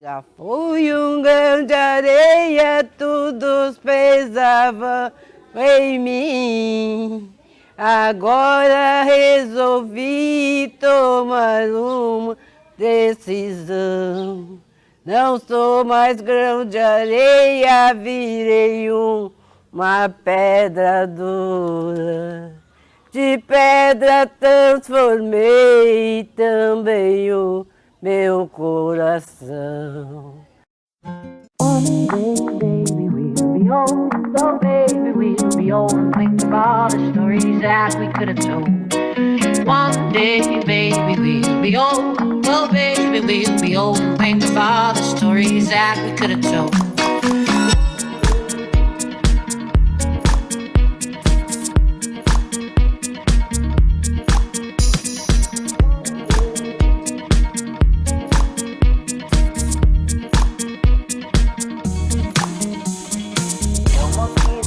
Já fui um grão de areia, todos pesavam em mim. Agora resolvi tomar uma decisão. Não sou mais grão de areia, virei uma pedra dura. De pedra transformei também o meu coração. One day, baby, we'll be old. Oh, baby, we'll be old and think of all the stories that we could have told. One day, baby, we'll be old. Oh, baby, we'll be old and think of all the stories that we could have told.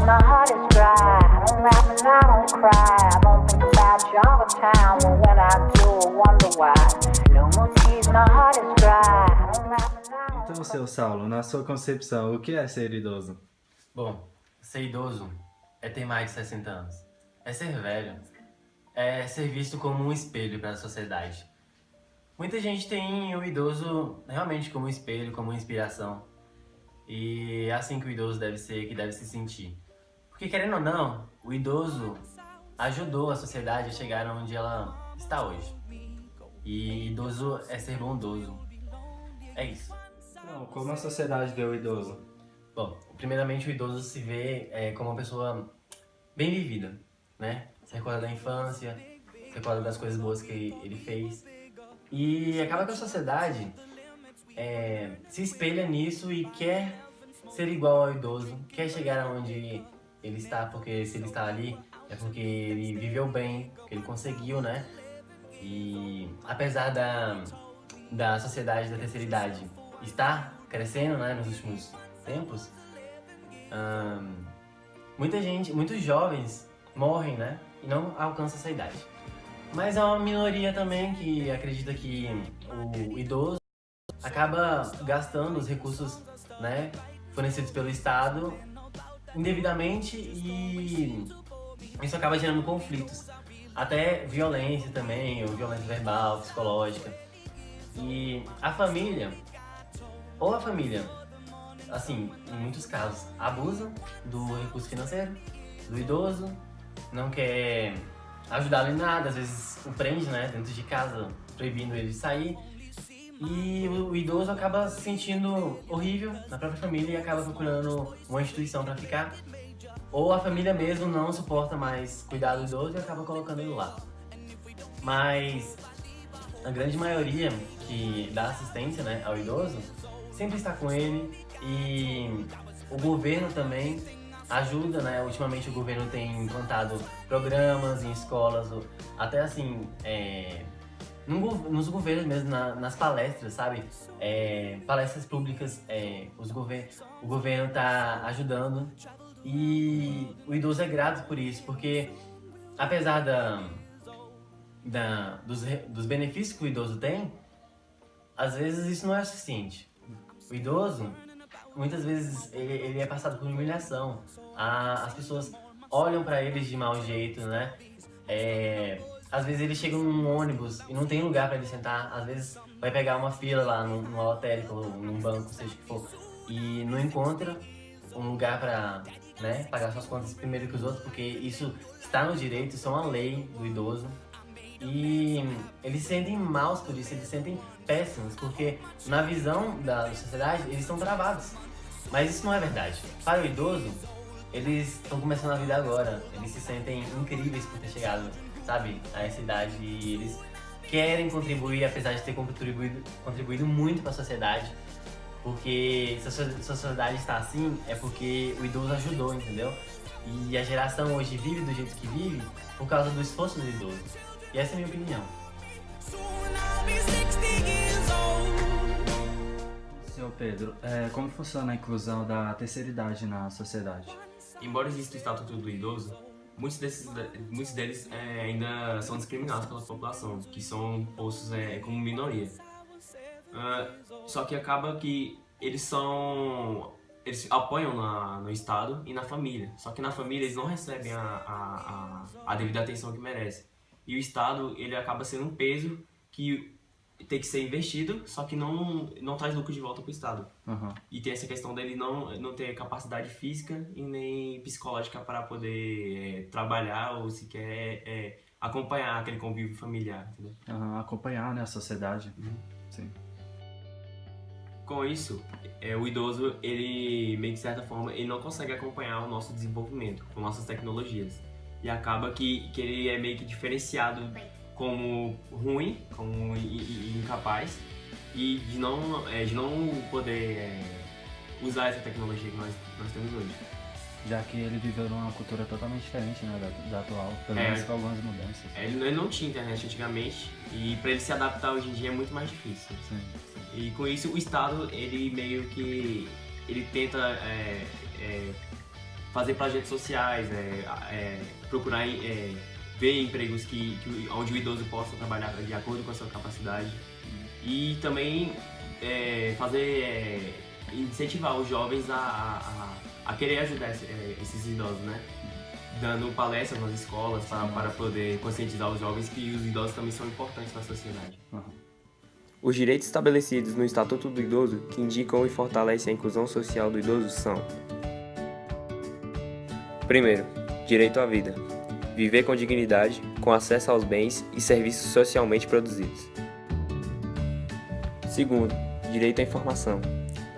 My heart is dry, I don't laugh and I don't cry. I don't think about you all the time, but when I do, I wonder why. No more tears, my heart is dry, I don't laugh and I don't cry. Então, seu Saulo, na sua concepção, o que é ser idoso? Bom, ser idoso é ter mais de 60 anos. É ser velho. É ser visto como um espelho para a sociedade. Muita gente tem o idoso realmente como um espelho, como uma inspiração. E é assim que o idoso deve ser, que deve se sentir. Porque, querendo ou não, o idoso ajudou a sociedade a chegar onde ela está hoje. E idoso é ser bondoso. É isso. Não, como a sociedade vê o idoso? Bom, primeiramente o idoso se vê como uma pessoa bem vivida, né? Se recorda da infância, se recorda das coisas boas que ele fez. E acaba que a sociedade se espelha nisso e quer ser igual ao idoso, quer chegar aonde ele está, porque se ele está ali é porque ele viveu bem, porque ele conseguiu, né? E apesar da sociedade da terceira idade estar crescendo, né, nos últimos tempos, muitos jovens morrem, né, e não alcançam essa idade. Mas há uma minoria também que acredita que o idoso acaba gastando os recursos, né, fornecidos pelo Estado indevidamente e isso acaba gerando conflitos, até violência também, ou violência verbal, psicológica. E a família, assim, em muitos casos, abusa do recurso financeiro, do idoso, não quer ajudá-lo em nada, às vezes o prende, né, dentro de casa, proibindo ele de sair. E o idoso acaba se sentindo horrível na própria família e acaba procurando uma instituição para ficar. Ou a família mesmo não suporta mais cuidar do idoso e acaba colocando ele lá. Mas a grande maioria que dá assistência, né, ao idoso sempre está com ele e o governo também ajuda, né? Ultimamente o governo tem implantado programas em escolas, até assim, nos governos mesmo, nas palestras, sabe? Palestras públicas, o governo tá ajudando e o idoso é grato por isso, porque apesar dos benefícios que o idoso tem, às vezes isso não é suficiente. O idoso, muitas vezes, ele é passado por humilhação. As pessoas olham pra eles de mau jeito, né? Às vezes ele chega num ônibus e não tem lugar pra ele sentar. Às vezes vai pegar uma fila lá numa lotérica ou num banco, seja o que for, e não encontra um lugar pra, né, pagar suas contas primeiro que os outros, porque isso está no direito, isso é uma lei do idoso. E eles se sentem maus por isso, eles se sentem péssimos, porque na visão da sociedade eles estão travados. Mas isso não é verdade. Para o idoso, eles estão começando a vida agora, eles se sentem incríveis por ter chegado, sabe, a essa idade e eles querem contribuir, apesar de ter contribuído muito para a sociedade, porque se a sociedade está assim, é porque o idoso ajudou, entendeu? E a geração hoje vive do jeito que vive por causa do esforço do idoso. E essa é a minha opinião. Senhor Pedro, como funciona a inclusão da terceira idade na sociedade? Embora exista o estatuto do idoso, muitos deles ainda são discriminados pela população, que são postos como minoria. Só que acaba que eles apoiam no Estado e na família. Só que na família eles não recebem a devida atenção que merecem. E o Estado, ele acaba sendo um peso que tem que ser investido, só que não traz lucro de volta para o Estado. Aham. E tem essa questão dele não ter capacidade física e nem psicológica para poder trabalhar ou sequer acompanhar aquele convívio familiar, entendeu? Aham, acompanhar, né, a sociedade. Sim. Com isso, o idoso, ele meio que de certa forma, ele não consegue acompanhar o nosso desenvolvimento com nossas tecnologias. E acaba que ele é meio que diferenciado como ruim, como incapaz, e de não poder usar essa tecnologia que nós temos hoje. Já que ele viveu numa cultura totalmente diferente, né, da atual, pelo menos com algumas mudanças. Ele não tinha internet antigamente, e para ele se adaptar hoje em dia é muito mais difícil. Sim. E com isso o Estado, ele meio que ele tenta fazer projetos sociais, procurar ver empregos onde o idoso possa trabalhar de acordo com a sua capacidade. E também incentivar os jovens a querer ajudar esses idosos, né? Dando palestras nas escolas para poder conscientizar os jovens que os idosos também são importantes na sociedade. Os direitos estabelecidos no Estatuto do Idoso que indicam e fortalecem a inclusão social do idoso são: primeiro, direito à vida. Viver com dignidade, com acesso aos bens e serviços socialmente produzidos. Segundo, direito à informação.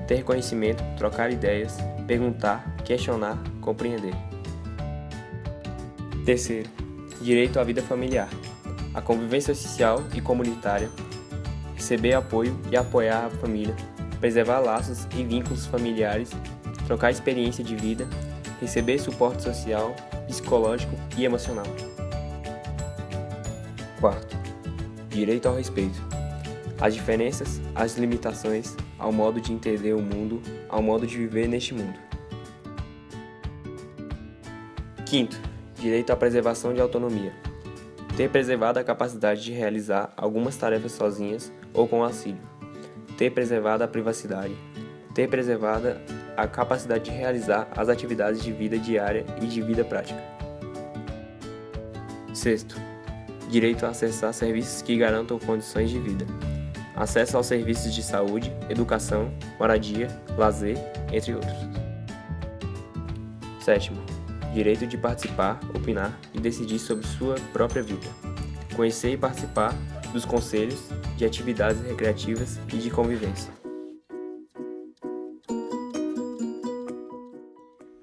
Ter conhecimento, trocar ideias, perguntar, questionar, compreender. Terceiro, direito à vida familiar. A convivência social e comunitária. Receber apoio e apoiar a família. Preservar laços e vínculos familiares. Trocar experiência de vida. Receber suporte social, psicológico e emocional. Quarto, direito ao respeito. As diferenças, as limitações, ao modo de entender o mundo, ao modo de viver neste mundo. Quinto, direito à preservação de autonomia. Ter preservado a capacidade de realizar algumas tarefas sozinhas ou com auxílio. Ter preservado a privacidade. Ter preservado a capacidade de realizar as atividades de vida diária e de vida prática. Sexto, direito a acessar serviços que garantam condições de vida. Acesso aos serviços de saúde, educação, moradia, lazer, entre outros. Sétimo, direito de participar, opinar e decidir sobre sua própria vida. Conhecer e participar dos conselhos, de atividades recreativas e de convivência.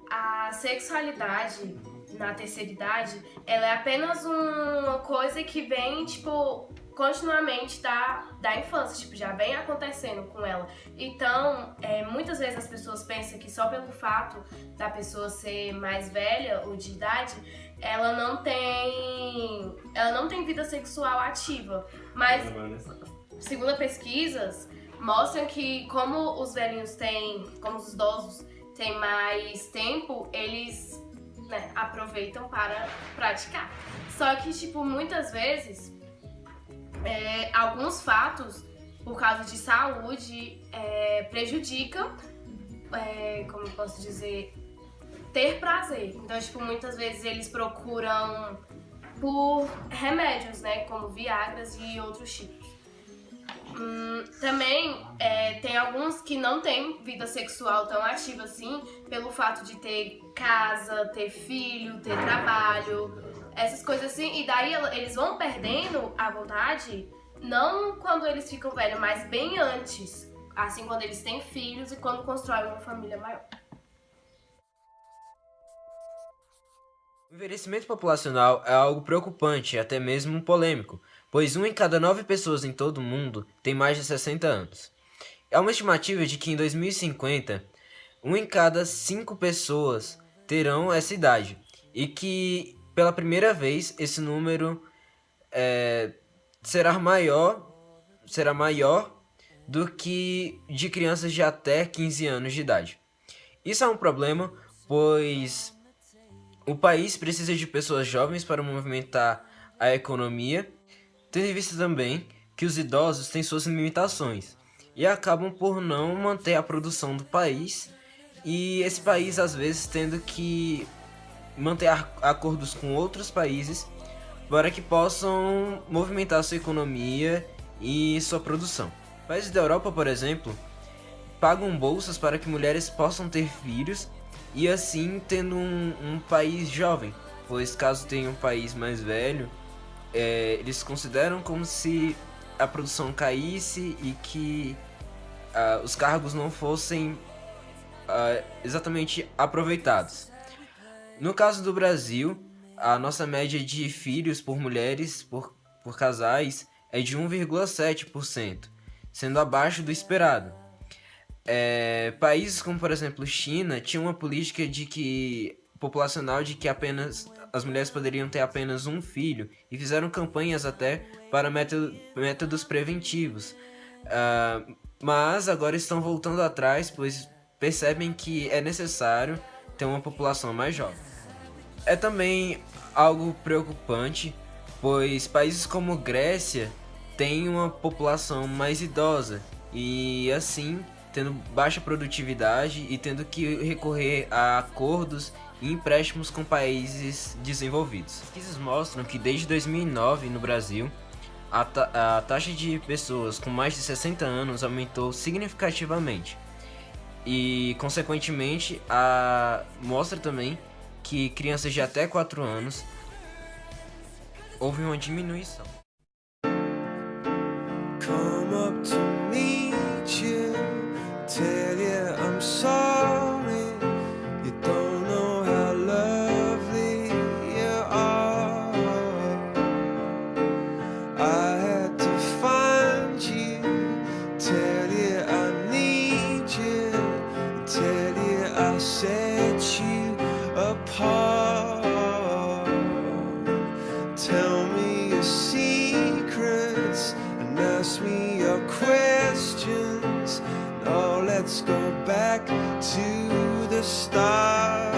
A sexualidade na terceira idade, ela é apenas uma coisa que vem, continuamente da infância, já vem acontecendo com ela. Então, muitas vezes as pessoas pensam que só pelo fato da pessoa ser mais velha ou de idade, ela não tem vida sexual ativa. Mas, segundo pesquisas, mostram que como os idosos têm mais tempo, eles aproveitam para praticar. Só que, muitas vezes, alguns fatos, por causa de saúde, prejudicam, como eu posso dizer, ter prazer. Então, muitas vezes eles procuram por remédios, como Viagras e outros tipos. Também tem alguns que não têm vida sexual tão ativa assim, pelo fato de ter casa, ter filho, ter trabalho, essas coisas assim, e daí eles vão perdendo a vontade, não quando eles ficam velhos, mas bem antes, assim, quando eles têm filhos e quando constroem uma família maior. O envelhecimento populacional é algo preocupante e até mesmo polêmico, pois 1 em cada 9 pessoas em todo o mundo tem mais de 60 anos. É uma estimativa de que em 2050, 1 em cada 5 pessoas terão essa idade, e que pela primeira vez esse número será maior do que de crianças de até 15 anos de idade. Isso é um problema, pois o país precisa de pessoas jovens para movimentar a economia, tendo em vista também que os idosos têm suas limitações. e acabam por não manter a produção do país, e esse país às vezes tendo que manter acordos com outros países para que possam movimentar sua economia e sua produção. Países da Europa, por exemplo, pagam bolsas para que mulheres possam ter filhos e assim tendo um país jovem, pois caso tenha um país mais velho, eles consideram como se a produção caísse e que os cargos não fossem exatamente aproveitados. No caso do Brasil, a nossa média de filhos por mulheres, por casais, é de 1,7%, sendo abaixo do esperado. Países como, por exemplo, China, tinham uma política populacional de que apenas as mulheres poderiam ter apenas um filho e fizeram campanhas até para métodos preventivos. Mas agora estão voltando atrás, pois percebem que é necessário ter uma população mais jovem. É também algo preocupante, pois países como Grécia têm uma população mais idosa e assim tendo baixa produtividade e tendo que recorrer a acordos e empréstimos com países desenvolvidos. Pesquisas mostram que desde 2009 no Brasil, a taxa de pessoas com mais de 60 anos aumentou significativamente e, consequentemente, mostra também que crianças de até 4 anos houve uma diminuição. Come up to meet you, tell you I'm sorry, you don't know how lovely you are. I had to find you, tell you I need you, tell you I set you apart. Tell me your secrets and ask me your questions. Now let's go back to the start.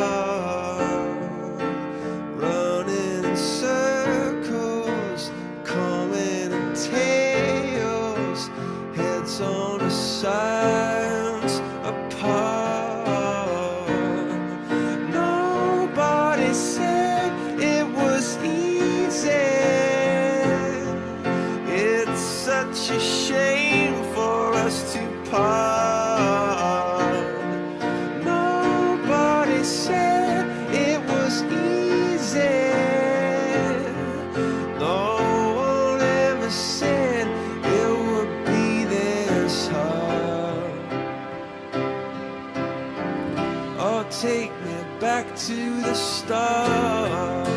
Running in circles, coming in tails, heads on the sides apart. Nobody said it was easy. It's such a shame for us to part. Nobody said it was easy. No one ever said it would be this hard. Oh, take me back to the start.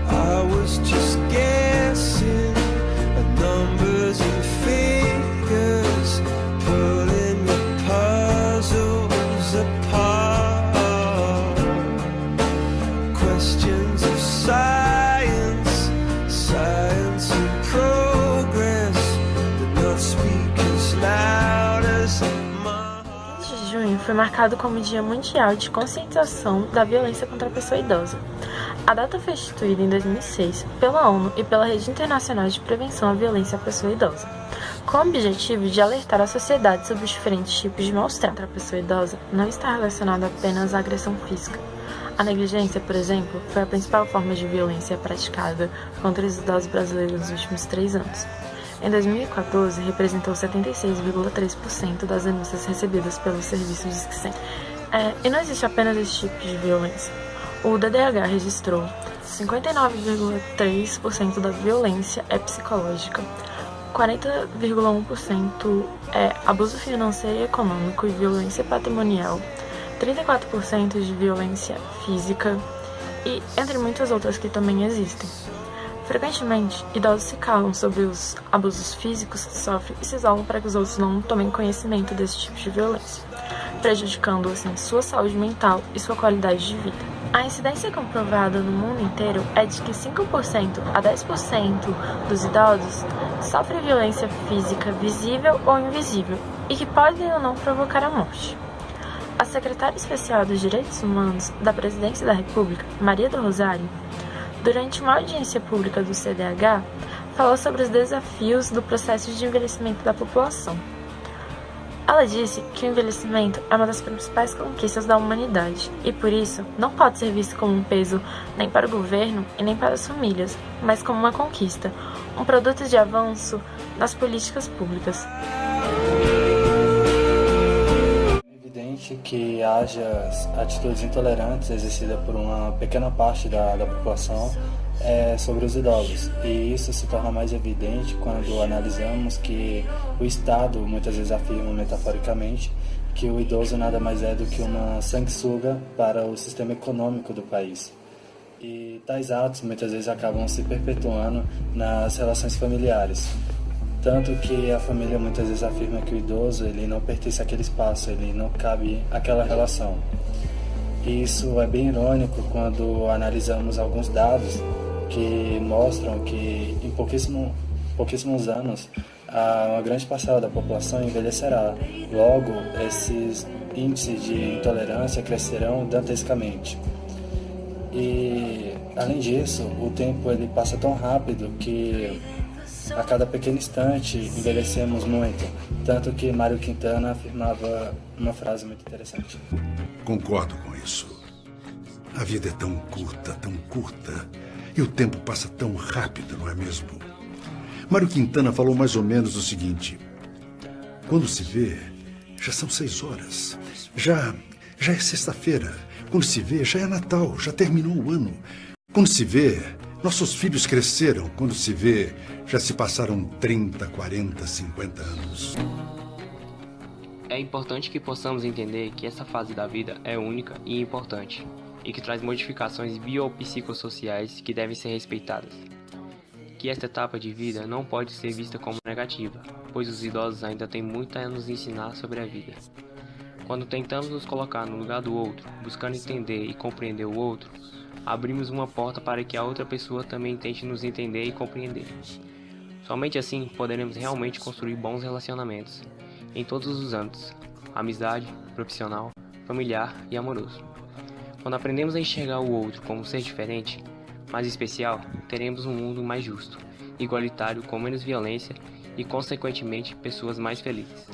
I was just guessing at numbers and figures, pulling the puzzles apart. Questions of science, science and progress did not speak as loud as my heart. 15 de junho foi marcado como Dia Mundial de Conscientização da Violência contra a Pessoa Idosa. A data foi instituída em 2006 pela ONU e pela Rede Internacional de Prevenção à Violência à Pessoa Idosa, com o objetivo de alertar a sociedade sobre os diferentes tipos de maus-tratos contra a pessoa idosa não está relacionado apenas à agressão física. A negligência, por exemplo, foi a principal forma de violência praticada contra os idosos brasileiros nos últimos 3 anos. Em 2014, representou 76,3% das denúncias recebidas pelos serviços Disque-100. E não existe apenas esse tipo de violência. O DDH registrou 59,3% da violência é psicológica, 40,1% é abuso financeiro e econômico e violência patrimonial, 34% de violência física e entre muitas outras que também existem. Frequentemente, idosos se calam sobre os abusos físicos que sofrem e se isolam para que os outros não tomem conhecimento desse tipo de violência, prejudicando assim sua saúde mental e sua qualidade de vida. A incidência comprovada no mundo inteiro é de que 5% a 10% dos idosos sofrem violência física visível ou invisível, e que podem ou não provocar a morte. A secretária especial dos Direitos Humanos da Presidência da República, Maria do Rosário, durante uma audiência pública do CDH, falou sobre os desafios do processo de envelhecimento da população. Ela disse que o envelhecimento é uma das principais conquistas da humanidade e, por isso, não pode ser visto como um peso nem para o governo e nem para as famílias, mas como uma conquista, um produto de avanço nas políticas públicas. É evidente que haja atitudes intolerantes exercidas por uma pequena parte da população sobre os idosos. E isso se torna mais evidente quando analisamos que o Estado muitas vezes afirma metaforicamente que o idoso nada mais é do que uma sanguessuga para o sistema econômico do país. E tais atos muitas vezes acabam se perpetuando nas relações familiares. Tanto que a família muitas vezes afirma que o idoso ele não pertence àquele espaço, ele não cabe àquela relação. E isso é bem irônico quando analisamos alguns dados que mostram que em pouquíssimos anos uma grande parcela da população envelhecerá. Logo, esses índices de intolerância crescerão dantescamente. E, além disso, o tempo ele passa tão rápido que a cada pequeno instante envelhecemos muito. Tanto que Mário Quintana afirmava uma frase muito interessante. Concordo com isso. A vida é tão curta, e o tempo passa tão rápido, não é mesmo? Mário Quintana falou mais ou menos o seguinte: quando se vê, já são 6 horas. Já é sexta-feira. Quando se vê, já é Natal, já terminou o ano. Quando se vê, nossos filhos cresceram. Quando se vê, já se passaram 30, 40, 50 anos. É importante que possamos entender que essa fase da vida é única e importante, e que traz modificações biopsicossociais que devem ser respeitadas. Que esta etapa de vida não pode ser vista como negativa, pois os idosos ainda têm muito a nos ensinar sobre a vida. Quando tentamos nos colocar no lugar do outro, buscando entender e compreender o outro, abrimos uma porta para que a outra pessoa também tente nos entender e compreender. Somente assim poderemos realmente construir bons relacionamentos, em todos os âmbitos: amizade, profissional, familiar e amoroso. Quando aprendemos a enxergar o outro como um ser diferente, mais especial, teremos um mundo mais justo, igualitário, com menos violência e, consequentemente, pessoas mais felizes.